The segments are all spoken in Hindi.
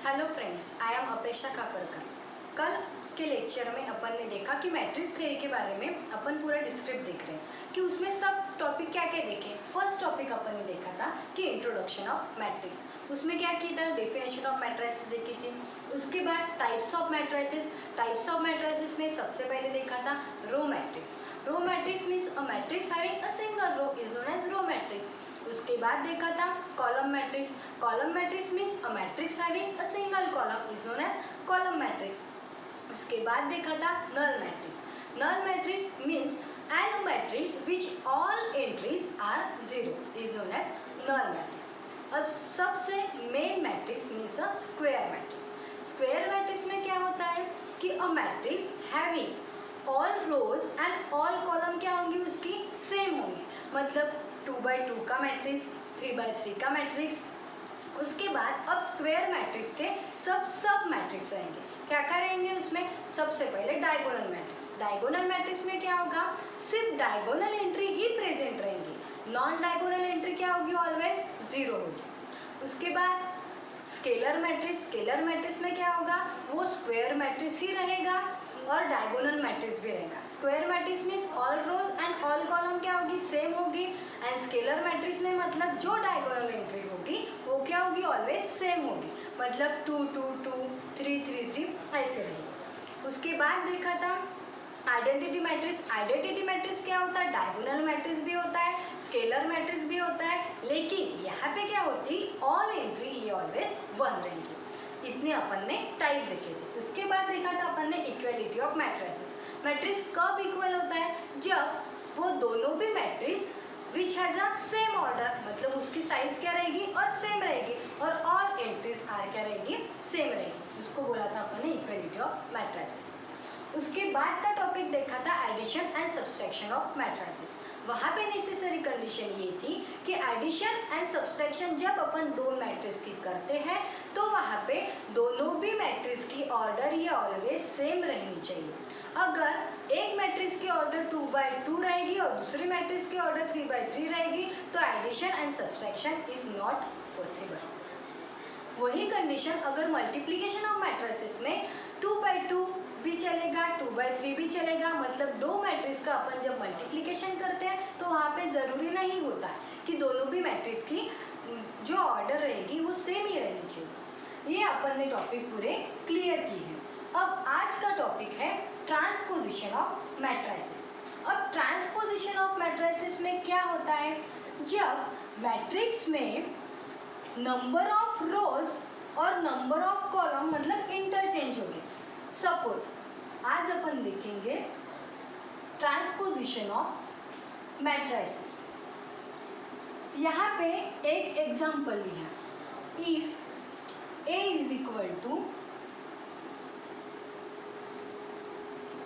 हेलो फ्रेंड्स, आई एम अपेक्षा कापरकर। कल के लेक्चर में अपन ने देखा कि मैट्रिक्स थ्योरी के बारे में अपन पूरा डिस्क्रिप्ट देख रहे हैं कि उसमें सब टॉपिक क्या क्या देखे। फर्स्ट टॉपिक अपन ने देखा था कि इंट्रोडक्शन ऑफ मैट्रिक्स। उसमें क्या किया था, डेफिनेशन ऑफ मैट्रिसेस देखी थी। उसके बाद types of matrices. Types of matrices में सबसे पहले देखा था row matrix. Row matrix means a matrix having a single row is known as row matrix. उसके बाद देखा था column matrix. Column matrix means a matrix having a single column is known as column matrix. उसके बाद देखा था null matrix. Null matrix means an matrix which all entries are zero is known as null matrix. अब सबसे main matrix means a square matrix. Square matrix में क्या होता है कि a matrix having all rows and all column क्या होंगी, उसकी सेम होंगी। मतलब 2x2 का मैट्रिक्स, 3x3 का मैट्रिक्स। उसके बाद अब स्क्वायर मैट्रिक्स के सब मैट्रिक्स रहेंगे। क्या क्या रहेंगे उसमें, सबसे पहले डायगोनल मैट्रिक्स। डायगोनल मैट्रिक्स में क्या होगा, सिर्फ डायगोनल एंट्री ही प्रेजेंट रहेंगी। नॉन डायगोनल एंट्री क्या होगी, ऑलवेज जीरो होगी। उसके बाद स्केलर मैट्रिक्स। स्केलर मैट्रिक्स में क्या होगा, वो स्क्वायर मैट्रिक्स ही रहेगा और डायगोनल मैट्रिक्स भी रहेगा। Square matrix means all rows and all column क्या होगी, सेम होगी। एंड स्केलर मैट्रिक्स में मतलब जो डायगोनल एंट्री होगी वो क्या होगी, ऑलवेज सेम होगी। मतलब 2 2 2 3 3 3 ऐसे रहेगी। उसके बाद देखा था आइडेंटिटी मैट्रिक्स। आइडेंटिटी मैट्रिक्स क्या होता है, डायगोनल मैट्रिक्स भी होता है, स्केलर मैट्रिक्स भी होता है, लेकिन यहाँ पे क्या होती, ऑल एंट्री ये ऑलवेज 1 रहेंगी। इतने अपन ने टाइप्स देखे थे। उसके बाद देखा था अपन ने इक्वलिटी ऑफ मैट्रिसेस। मैट्रिक्स कब इक्वल होता है, जब वो दोनों भी matrix which has a same order, मतलब उसकी साइज क्या रहेगी और सेम रहेगी, और ऑल एंट्रीज आर क्या रहेगी, सेम रहेगी। उसको बोला था अपन ने इक्वलिटी ऑफ मैट्रिसेस। उसके बाद का टॉपिक देखा था addition and subtraction of matrices. वहाँ पे नेसेसरी कंडीशन ये थी कि एडिशन एंड सब्सट्रैक्शन जब अपन दो मैट्रिक्स की करते हैं तो वहाँ पे दोनों भी मैट्रिक्स की ऑर्डर ये ऑलवेज सेम रहनी चाहिए। अगर एक मैट्रिक्स की ऑर्डर 2x2 रहेगी और दूसरी मैट्रिक्स की ऑर्डर 3x3 रहेगी तो addition and subtraction is not possible. वही कंडीशन अगर मल्टीप्लिकेशन ऑफ मैट्रिसेस में 2x2 भी चलेगा, 2x3 भी चलेगा। मतलब दो मैट्रिक्स का अपन जब मल्टीप्लिकेशन करते हैं तो वहाँ पे ज़रूरी नहीं होता कि दोनों भी मैट्रिक्स की जो ऑर्डर रहेगी वो सेम ही रहनी चाहिए। ये अपन ने टॉपिक पूरे क्लियर की है। अब आज का टॉपिक है ट्रांसपोजिशन ऑफ मैट्रिसेस। अब ट्रांसपोजिशन ऑफ मैट्रिसेस में क्या होता है, जब मैट्रिक्स में नंबर ऑफ रोज और नंबर ऑफ कॉलम मतलब इंटरचेंज हो गए। सपोज आज अपन देखेंगे ट्रांसपोजिशन ऑफ मैट्रिसेस। यहाँ पे एक एग्जांपल लिया, if a is equal to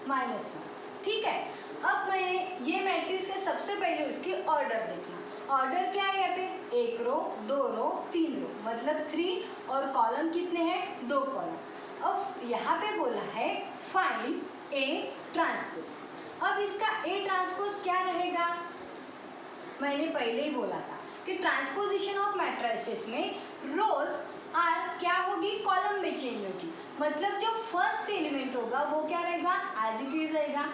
-1। ठीक है, अब मैंने ये मैट्रिक्स के सबसे पहले उसकी ऑर्डर देखना। ऑर्डर क्या है यहाँ पे, 1 रो 2 रो 3 रो, मतलब 3, और कॉलम कितने हैं, 2 कॉलम। अब यहाँ पे बोला है फाइंड A ट्रांसपोज। अब इसका A ट्रांसपोज क्या रहेगा, मैंने पहले ही बोला था कि ट्रांसपोजिशन ऑफ मैट्रिसेस में रोज आर क्या होगी, कॉलम में चेंज होगी। मतलब जो फर्स्ट एलिमेंट होगा वो क्या रहेगा, एज इट इज रहेगा।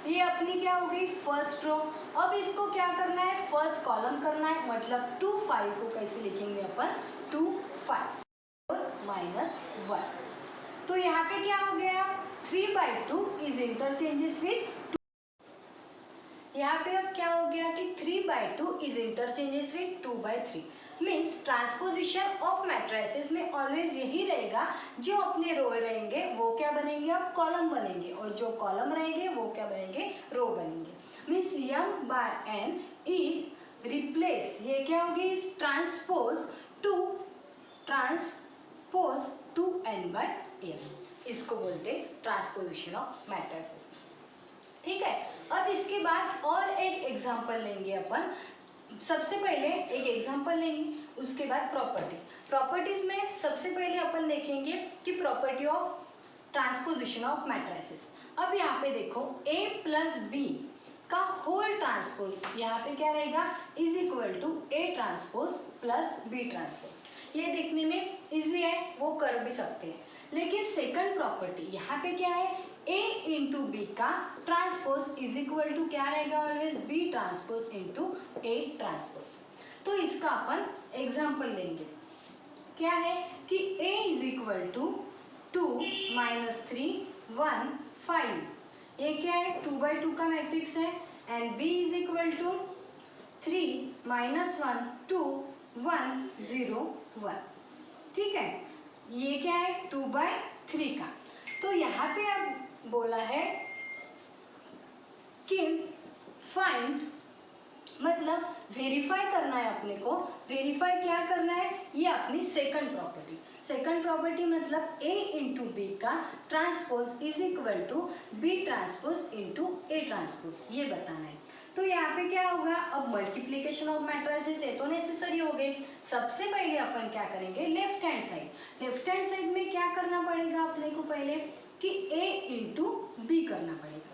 ये अपनी क्या हो गई फर्स्ट रो। अब इसको क्या करना है, फर्स्ट कॉलम करना है। मतलब 2 5 को कैसे लिखेंगे अपन, 2 5 -1। तो यहाँ पे क्या हो गया, 3/2 इज इंटरचेंजेस विथ 2। यहाँ पे अब क्या हो गया कि 3/2 is interchanges with 2/3। Means transposition of matrices में ऑलवेज यही रहेगा, जो अपने रो रहेंगे वो क्या बनेंगे, अब कॉलम बनेंगे, और जो कॉलम रहेंगे वो क्या बनेंगे, रो बनेंगे। मीन्स m/n इज रिप्लेस, ये क्या होगी, इज ट्रांसपोज टू n/m। इसको बोलते ट्रांसपोजिशन ऑफ मैट्रिसेस। ठीक है, अब इसके बाद और एक एग्जांपल लेंगे अपन। सबसे पहले एक एग्जांपल लेंगे, उसके बाद प्रॉपर्टी। प्रॉपर्टीज में सबसे पहले अपन देखेंगे कि property of transposition of matrices. अब यहाँ पे देखो a प्लस b का होल ट्रांसपोज, यहाँ पे क्या रहेगा, is equal to a transpose plus b transpose. ये देखने में इजी है, वो कर भी सकते हैं। लेकिन सेकंड प्रॉपर्टी यहाँ पे क्या है, A इंटू बी का ट्रांसपोज इज इक्वल टू क्या रहेगा, always B transpose into A transpose. तो इसका अपन एग्जाम्पल लेंगे। क्या है कि A is equal to 2 minus 3 1 5, ये क्या है 2/2 का मैट्रिक्स है, and B is equal to 3 minus 1 2 1 0 1, ठीक है। ये क्या है 2/3 का। तो यहाँ पे अब बोला है कि फाइंड, मतलब वेरीफाई करना है अपने को। वेरीफाई क्या करना है, ये अपनी सेकंड प्रॉपर्टी। सेकंड प्रॉपर्टी मतलब A इंटू बी का transpose is equal to B transpose into A transpose, ये बताना है। तो यहाँ पे क्या होगा, अब मल्टीप्लीकेशन ऑफ मैट्रिसेस ये तो नेसेसरी हो गई। सबसे पहले अपन क्या करेंगे, left hand side. Left hand side में क्या करना पड़ेगा अपने को, पहले कि A इंटू बी करना पड़ेगा।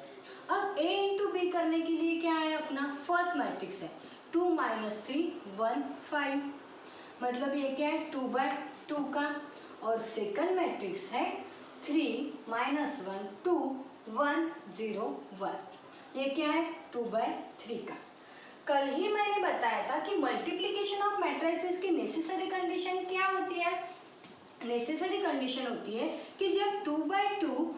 अब A इंटू बी करने के लिए क्या है, अपना फर्स्ट मैट्रिक्स है 2 माइनस 3 1 5, मतलब ये क्या है 2/2 का। और सेकंड मैट्रिक्स है 3 माइनस 1 2 1 0 1, ये क्या है 2/3 का। कल ही मैंने बताया था कि मल्टीप्लिकेशन ऑफ मैट्रिसेस की नेसेसरी कंडीशन क्या होती है। नेसेसरी कंडीशन होती है कि जब 2/2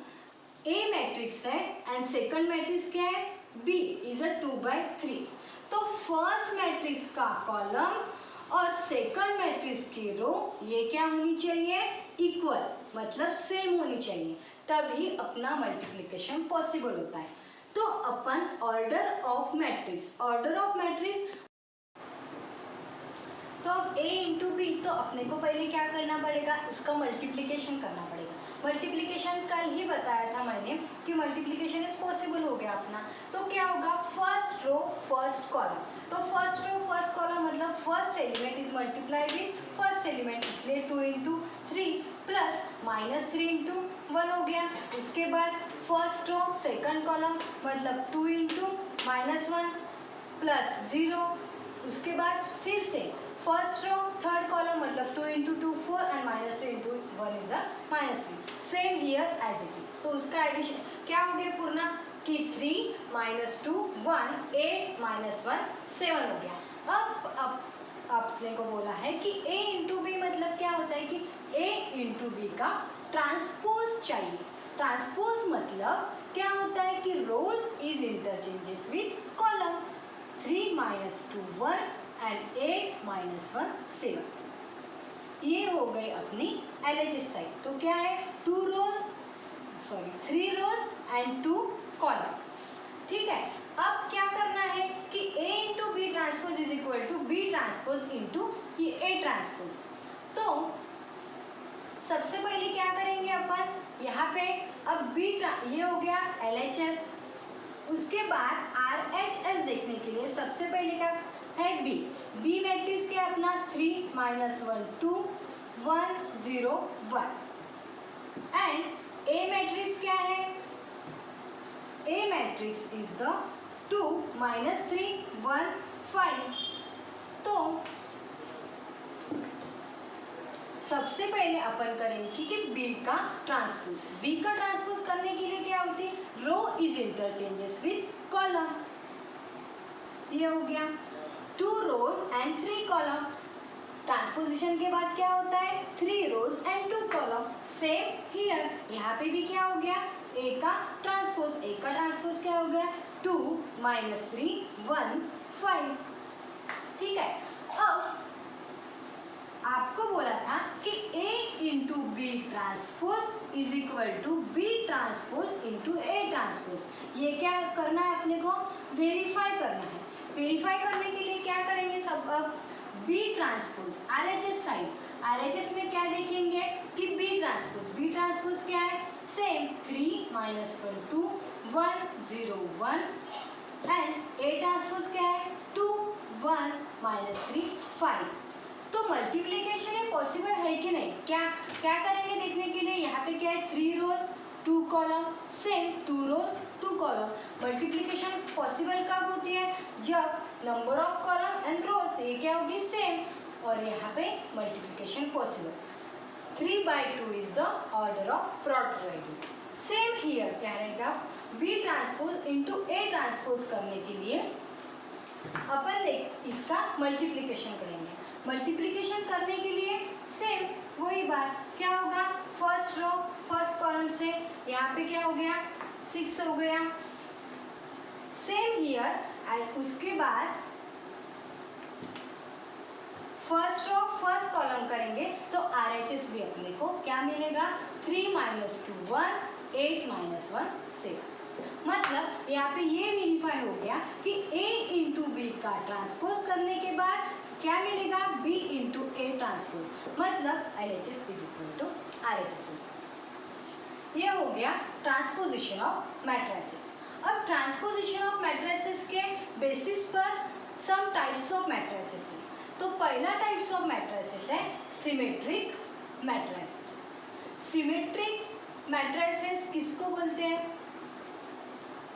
A मैट्रिक्स है एंड सेकंड मैट्रिक्स क्या है B इज अ 2/3, तो फर्स्ट मैट्रिक्स का कॉलम और सेकंड मैट्रिक्स की रो ये क्या होनी चाहिए, इक्वल, मतलब सेम होनी चाहिए, तभी अपना मल्टीप्लिकेशन पॉसिबल होता है। तो अपन order of matrix, order of matrix, तो अब A इंटू बी, तो अपने को पहले क्या करना पड़ेगा, उसका मल्टीप्लिकेशन करना पड़ेगा। मल्टीप्लिकेशन कल ही बताया था मैंने कि मल्टीप्लिकेशन इज पॉसिबल हो गया अपना। तो क्या होगा, फर्स्ट रो फर्स्ट कॉलम, तो फर्स्ट रो फर्स्ट कॉलम मतलब first element is multiply with first element, इसलिए 2 इंटू 3 प्लस माइनस 3 इंटू 1 हो गया। उसके बाद फर्स्ट रो सेकंड कॉलम मतलब 2 इंटू माइनस 1 प्लस 0, उसके बाद फिर से फर्स्ट रो थर्ड कॉलम मतलब 2 into 2 4 and minus 3 into 1 is uh minus 3, same here as it is. तो उसका एडिशन क्या हो गया पूर्ण, कि 3 माइनस 2 1 8 माइनस 1 7 हो गया। अब आपने को बोला है कि A इंटू बी मतलब क्या होता है कि A इंटू बी का ट्रांसपोज चाहिए। ट्रांसपोज मतलब क्या होता है कि rows is interchanges with column, 3 minus 2 1 and 8 minus 1 7, ये हो गई अपनी LHS साइड। तो क्या है 3 रोज एंड 2 कॉलम, ठीक है। अब क्या करना है कि A into B transpose is equal to B transpose into A transpose. तो सबसे पहले क्या करेंगे अपन, यहाँ पे अब ये हो गया LHS, उसके बाद RHS देखने के लिए सबसे पहले क्या है B मैट्रिक्स क्या अपना 3 माइनस 1 2 1 0 1, एंड A मैट्रिक्स क्या है, A matrix is the 2 minus 3 1 5। तो सबसे पहले अपन करेंगे कि B का ट्रांसपोज करने के लिए क्या होती है, रो इज इंटरचेंजेस विद कॉलम, ये हो गया 2 रोज एंड 3 कॉलम। ट्रांसपोजिशन के बाद क्या होता है 3 रोज एंड 2 कॉलम, सेम हियर, यहाँ पे भी क्या हो गया A का ट्रांसपोज क्या हो गया 2 माइनस 3 1 5, ठीक है। अब आपको बोला था कि A into B transpose is equal to B transpose into A transpose, ये क्या करना है अपने को, वेरीफाई करना है। वेरीफाई करने के लिए क्या करेंगे, सब अब B transpose RHS side, RHS में क्या देखेंगे कि B ट्रांसपोज क्या है, same 3 minus 1 2 1 0 1, and A transpose क्या है 2 1 माइनस 3 5। तो मल्टीप्लिकेशन है पॉसिबल है कि नहीं, क्या करेंगे देखने के लिए, यहाँ पे क्या है 3 रोज 2 कॉलम, सेम 2 रोज 2 कॉलम। मल्टीप्लिकेशन पॉसिबल कब होती है, जब नंबर ऑफ कॉलम एंड रोज ये क्या होगी सेम, और यहाँ पे multiplication possible. 3 3/2 is the order of product रहेगी। सेम हियर क्या रहेगा, B transpose into A transpose करने के लिए अपन इसका मल्टीप्लिकेशन करेंगे। मल्टीप्लिकेशन करने के लिए सेम वही बात, क्या होगा, फर्स्ट रो फर्स्ट कॉलम से यहाँ पे क्या हो गया 6 हो गया। सेम हियर एंड उसके बाद फर्स्ट रो फर्स्ट कॉलम करेंगे तो RHS भी अपने को क्या मिलेगा, 3 - 2 1, 8 - 1 6। मतलब यहाँ पे ये वेरीफाई हो गया कि A इंटू B का ट्रांसपोज करने के बाद क्या मिलेगा, B इंटू A ट्रांसपोज, मतलब LHS is equal to RHS। ये हो गया ट्रांसपोजिशन ऑफ मैट्रिसेस। अब ट्रांसपोजिशन ऑफ मैट्रिसेस के बेसिस पर सम टाइप्स ऑफ मैट्रिसेस है। तो पहला टाइप्स ऑफ मैट्रिसेस है सिमेट्रिक मैट्रिसेस। सिमेट्रिक मैट्रिसेस किसको बोलते हैं,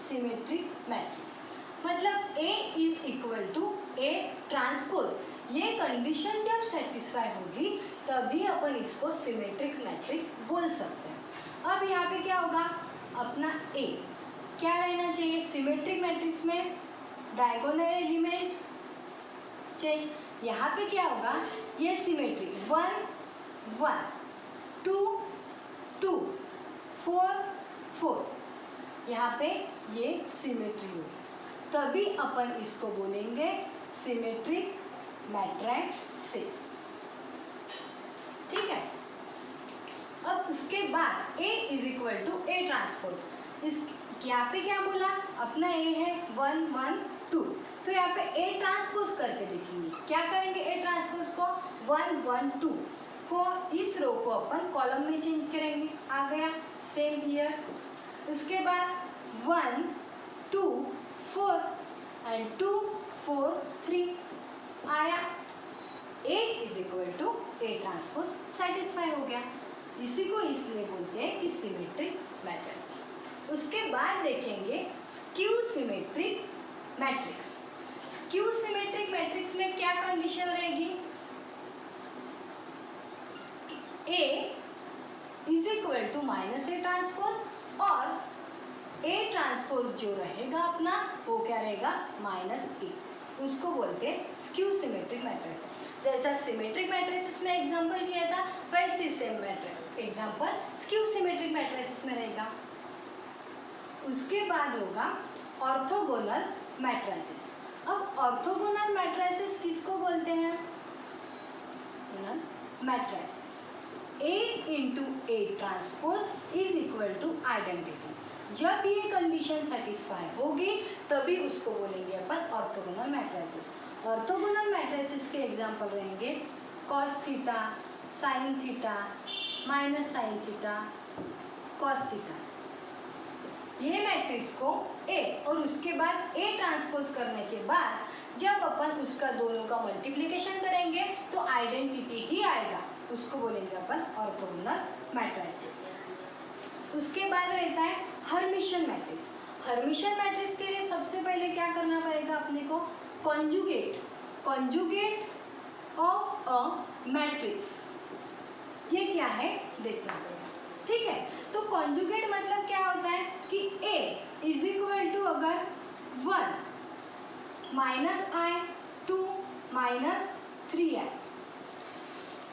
सिमेट्रिक मैट्रिक्स, मतलब A is equal to A transpose. ये कंडीशन जब सेटिस्फाई होगी तभी अपन इसको सिमेट्रिक मैट्रिक्स बोल सकते हैं। अब यहाँ पे क्या होगा, अपना A क्या रहना चाहिए, सिमेट्रिक मैट्रिक्स में डायगोनल एलिमेंट चाहिए। यहाँ पे क्या होगा, ये सिमेट्री 1 1 2 2 4 4, यहाँ पे ये सिमेट्री होगी, तभी अपन इसको बोलेंगे सिमेट्रिक मैट्रिसेस। ठीक है। अब इसके बाद A is equal to A transpose. इस यहाँ पे क्या बोला, अपना A है 1 1 2, तो यहाँ पे A ट्रांसपोज करके देखेंगे। क्या करेंगे, A ट्रांसपोज को 1 1 2 को इस रो को अपन कॉलम में चेंज करेंगे, आ गया सेम हियर। उसके बाद 1 2 4 एंड 2 4 3 आया, A is equal to A transpose satisfy हो गया। इसी को इसलिए बोलते हैं कि सिमेट्रिक मैट्रिक्स। उसके बाद देखेंगे skew symmetric matrix. Skew symmetric matrix में क्या कंडीशन रहेगी, A is equal to -A transpose और A ट्रांसपोज जो रहेगा अपना वो क्या रहेगा -A, उसको बोलते हैं स्क्यू सिमेट्रिक मैट्रिक्स। जैसा सिमेट्रिक मैट्रिसेस में एग्जांपल किया था वैसे same matrix example skew symmetric matrices में रहेगा। उसके बाद होगा ऑर्थोगोनल मैट्रिसेस। अब ऑर्थोगोनल मैट्रिसेस किसको बोलते हैं, matrices A into A transpose is equal to identity. जब ये कंडीशन सेटिस्फाई होगी तभी उसको बोलेंगे अपन ऑर्थोगोनल मैट्रिसेस। ऑर्थोगोनल मैट्रिसेस के एग्जांपल रहेंगे cos theta, sine theta, minus sine theta, cos theta. ये मैट्रिक्स को A और उसके बाद A ट्रांसपोज करने के बाद जब अपन उसका दोनों का मल्टीप्लिकेशन करेंगे तो आइडेंटिटी ही आएगा, उसको बोलेंगे अपन ऑर्थोगोनल मैट्रिसेस। उसके बाद रहता है हर्मिशियन मैट्रिक्स। हर्मिशियन मैट्रिक्स के लिए सबसे पहले क्या करना पड़ेगा अपने को, कॉन्जुगेट ऑफ अ मैट्रिक्स। ये क्या है देखना पड़ेगा। ठीक है, तो कॉन्जुगेट मतलब क्या होता है कि A इज इक्वल टू अगर 1 -i 2 -3i,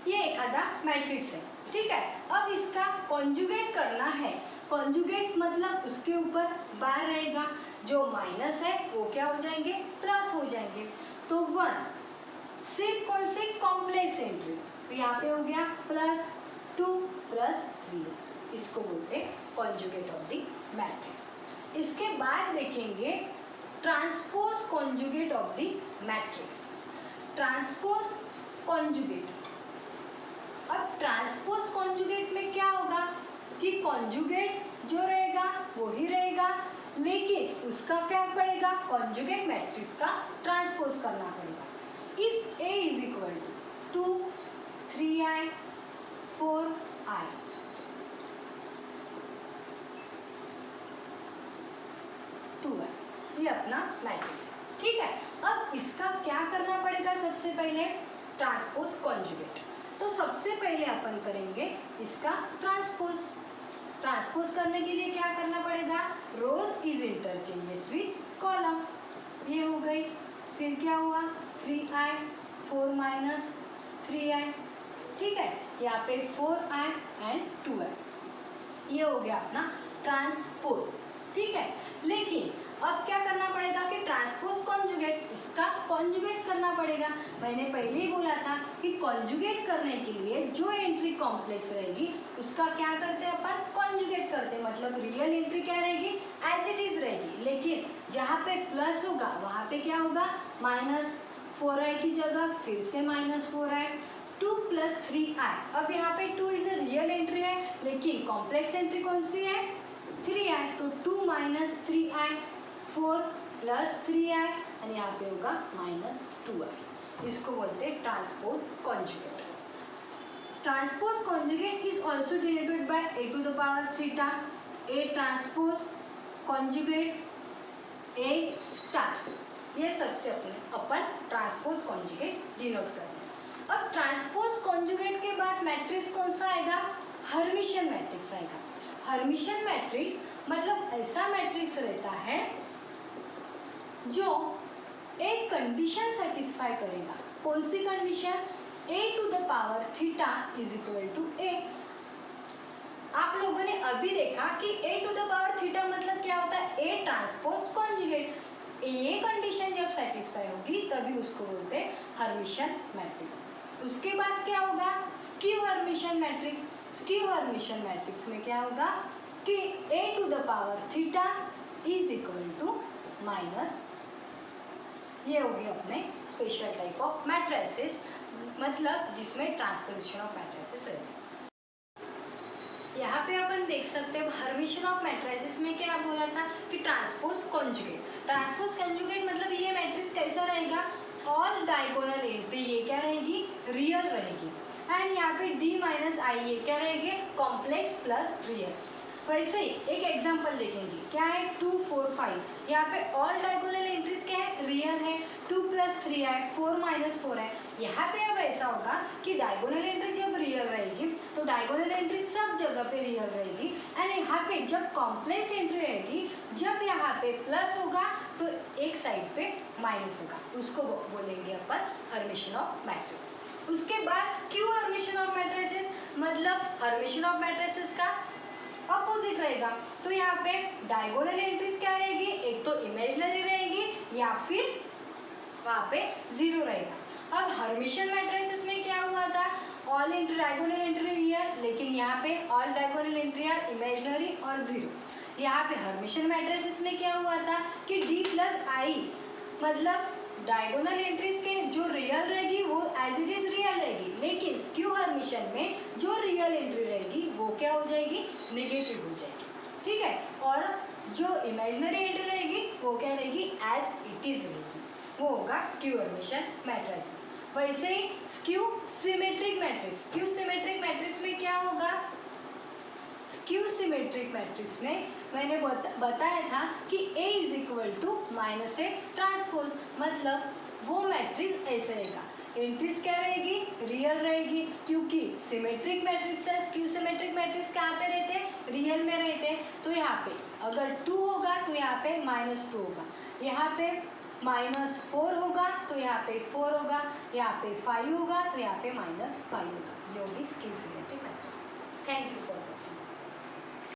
ये एक आधा मैट्रिक्स है। ठीक है, अब इसका कॉन्जुगेट करना है। कॉन्जुगेट मतलब उसके ऊपर बार रहेगा, जो माइनस है वो क्या हो जाएंगे, प्लस हो जाएंगे। तो 1 सिर्फ कौन से कॉम्प्लेक्स एंट्री, तो यहाँ पे हो गया +2 +3, इसको बोलते हैं कॉन्जुगेट ऑफ द मैट्रिक्स। इसके बाद देखेंगे transpose conjugate of the matrix. Transpose conjugate, अब ट्रांसपोज कॉन्जुगेट में क्या होगा कि कॉन्जुगेट जो रहेगा वो ही रहेगा, लेकिन उसका क्या पड़ेगा, कॉन्जुगेट मैट्रिक्स का ट्रांसपोज करना पड़ेगा। If A is equal to 2 3i 4i, ये अपना मैट्रिक्स। ठीक है, अब इसका क्या करना पड़ेगा, सबसे पहले ट्रांसपोज कॉन्जुगेट। तो सबसे पहले अपन करेंगे इसका ट्रांसपोज। ट्रांसपोज करने के लिए क्या करना पड़ेगा, रोज इज इंटरचेंजेस विथ कॉलम, ये हो गई। फिर क्या हुआ, 3i 4 माइनस 3i, ठीक है, यहाँ पे 4i एंड 2i, ये हो गया अपना ट्रांसपोज, ठीक है। लेकिन अब क्या करना पड़ेगा कि ट्रांसपोज कॉन्जुगेट, इसका कॉन्जुगेट करना पड़ेगा। मैंने पहले ही बोला था कि कॉन्जुगेट करने के लिए जो एंट्री कॉम्प्लेक्स रहेगी उसका क्या करते हैं अपन, कॉन्जुगेट करते हैं। मतलब रियल एंट्री क्या रहेगी, एज इट इज रहेगी, लेकिन जहाँ पे प्लस होगा वहाँ पे क्या होगा, माइनस 4i की जगह फिर से माइनस 4i, 2 प्लस 3i। अब यहाँ पे 2 इज ए रियल एंट्री है, लेकिन कॉम्प्लेक्स एंट्री कौन सी है, 3i, तो 2 minus 3i, 4 plus 3i and यहाँ पे होगा माइनस 2i। इसको बोलते हैं transpose conjugate. Transpose conjugate is also denoted by a to the power theta, a transpose conjugate a star, ये सबसे अपन ट्रांसपोज कॉन्जुगेट डिनोट करते हैं। अब ट्रांसपोज कॉन्जुगेट के बाद मैट्रिक्स कौन सा आएगा, हर्मिशियन मैट्रिक्स आएगा। हर्मिशियन मैट्रिक्स मतलब ऐसा मैट्रिक्स रहता है जो एक कंडीशन सेटिस्फाई करेगा। कौन सी condition, a to the power theta is equal to a। आप लोगों ने अभी देखा कि a to the power theta मतलब क्या होता है, a ट्रांसपोज कॉन्जुगेट। ये कंडीशन जब सेटिस्फाई होगी तभी उसको बोलते हैं हर्मिशियन मैट्रिक्स। उसके बाद क्या होगा, skew Hermitian matrix. Skew Hermitian matrix में क्या होगा कि a to the power theta is equal to minus, ये हो गया अपने स्पेशल टाइप ऑफ मैट्रिसेस, मतलब जिसमें ट्रांसपोजिशन ऑफ मैट्रिसेस है। यहाँ पे अपन देख सकते हैं हर्मिशियन ऑफ मैट्रिसेस में क्या बोला था कि ट्रांसपोज कॉन्जुगेट। ट्रांसपोज कॉन्जुगेट मतलब ये मैट्रिक्स कैसा रहेगा, ऑल डायगोनल एंट्री ये क्या रहेगी, रियल रहेगी, एंड यहाँ पे d माइनस आई ये क्या रहेंगे, कॉम्प्लेक्स प्लस रियल। वैसे ही एक एग्जांपल देखेंगे, क्या है 2 4 5, यहाँ पे ऑल डायगोनल एंट्रीज क्या है, रियल है, 2 प्लस 3i 4 माइनस 4i। यहाँ पे अब ऐसा होगा कि डायगोनल एंट्री जब रियल रहेगी तो डायगोनल एंट्री सब जगह पे रियल रहेगी, एंड यहाँ पे जब कॉम्प्लेक्स एंट्री रहेगी, जब यहाँ पे प्लस होगा तो एक साइड पे माइनस होगा, उसको बोलेंगे अपन हर्मिशियन ऑफ मैट्रिक्स। उसके बाद स्क्यू हर्मिशियन ऑफ मैट्रिसेस मतलब हर्मिशियन ऑफ मैट्रिसेस का अपोजिट रहेगा। तो यहाँ पे डायगोनल एंट्रीज क्या रहेगी, एक तो इमेजिनरी रहेगी या फिर वहाँ पे जीरो रहेगा। अब हर्मिशियन मैट्रिसेस में क्या हुआ था, all entry diagonal entry real, लेकिन यहाँ पे all diagonal entry are imaginary और जीरो। यहाँ पे हर्मिशियन मैट्रिसेस में क्या हुआ था कि d प्लस आई मतलब डायगोनल एंट्रीज के जो रियल रहेगी वो एज इट इज रियल रहेगी, लेकिन स्क्यू हर्मिशियन में जो रियल एंट्री रहेगी वो क्या हो जाएगी, नेगेटिव हो जाएगी, ठीक है। और जो इमेजिनरी एंट्री रहेगी वो क्या रहेगी, एज इट इज रहेगी, वो होगा स्क्यू हर्मिशियन मैट्रिसेस। वैसे ही skew symmetric matrix, skew symmetric matrix में क्या होगा, स्क्यू सिमेट्रिक मैट्रिक्स में मैंने बताया था कि A is equal to minus A transpose, मतलब वो मैट्रिक्स ऐसे रहेगा, एंट्रीज क्या रहेगी, रियल रहेगी, क्योंकि सिमेट्रिक मैट्रिक्स है, स्क्यू सिमेट्रिक मैट्रिक्स कहाँ पे रहते हैं, रियल में रहते हैं। तो यहाँ पे अगर 2 होगा तो यहाँ पे -2 होगा, यहाँ पे -4 होगा तो यहाँ पे 4 होगा, यहाँ पे 5 होगा तो यहाँ पे -5 होगा, ये होगी skew symmetric matrix. Thank you for watching.